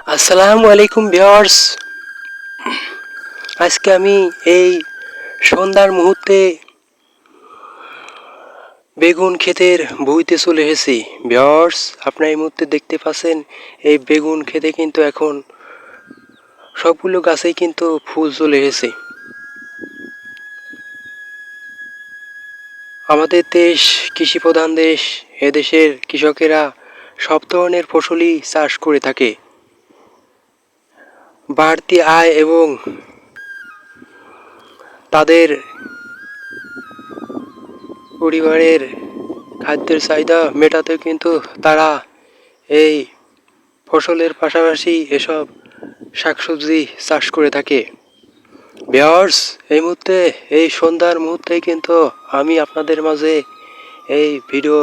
আসসালামু আলাইকুম ভিউয়ার্স। আজকে আমি এই সন্ধ্যার মুহূর্তে বেগুন ক্ষেতের ভুঁইতে চলে এসেছি। ভিউয়ার্স, আপনারা এই মুহূর্তে দেখতে পাচ্ছেন এই বেগুন ক্ষেতে কিন্তু এখন সবগুলো গাছেই কিন্তু ফুল চলে এসেছে। আমাদের দেশ কৃষি প্রধান দেশ। এদেশের কৃষকেরা সব ধরনের ফসলই চাষ করে থাকে। বাড়তি আয় এবং তাদের পরিবারের খাদ্যের চাহিদা মেটাতে কিন্তু তারা এই ফসলের পাশাপাশি এসব শাকসবজি চাষ করে থাকে। ভিউয়ার্স, এই মুহূর্তে এই সন্ধ্যার মুহূর্তে কিন্তু আমি আপনাদের মাঝে এই ভিডিও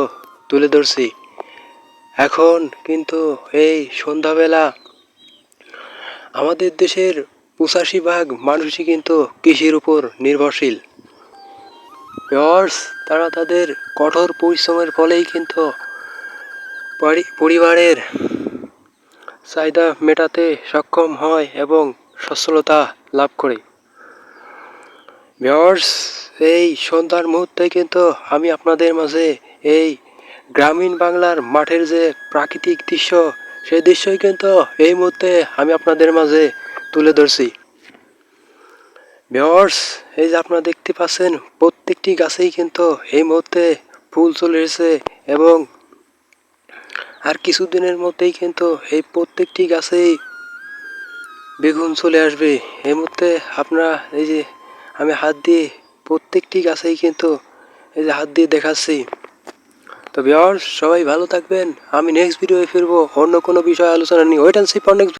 তুলে ধরছি। এখন কিন্তু এই সন্ধ্যাবেলা আমাদের দেশের ৮৫% মানুষই কিন্তু কৃষির উপর নির্ভরশীল। ভিউয়ার্স, তারা তাদের কঠোর পরিশ্রমের ফলেই কিন্তু পরিবারের চাহিদা মেটাতে সক্ষম হয় এবং সচ্ছলতা লাভ করে। ভিউয়ার্স, এই সন্ধ্যার মুহূর্তে কিন্তু আমি আপনাদের মাঝে এই গ্রামীণ বাংলার মাঠের যে প্রাকৃতিক দৃশ্য, সেই দৃশ্যই কিন্তু এই মুহূর্তে আমি আপনাদের মাঝে তুলে ধরছি। ভিউয়ার্স, এই যে আপনারা দেখতে পাচ্ছেন প্রত্যেকটি গাছেই কিন্তু এই মুহূর্তে ফুল চলে এসেছে এবং আর কিছুদিনের মধ্যেই কিন্তু এই প্রত্যেকটি গাছেই বেগুন চলে আসবে। এই মুহূর্তে আপনারা এই যে আমি হাত দিয়ে প্রত্যেকটি গাছেই কিন্তু এই যে হাত দিয়ে দেখাচ্ছি। তো ভিউয়ার্স, সবাই ভালো থাকবেন। আমি নেক্সট ভিডিওয়ে ফিরবো অন্য কোনো বিষয় আলোচনা নিয়ে। Wait and see for next.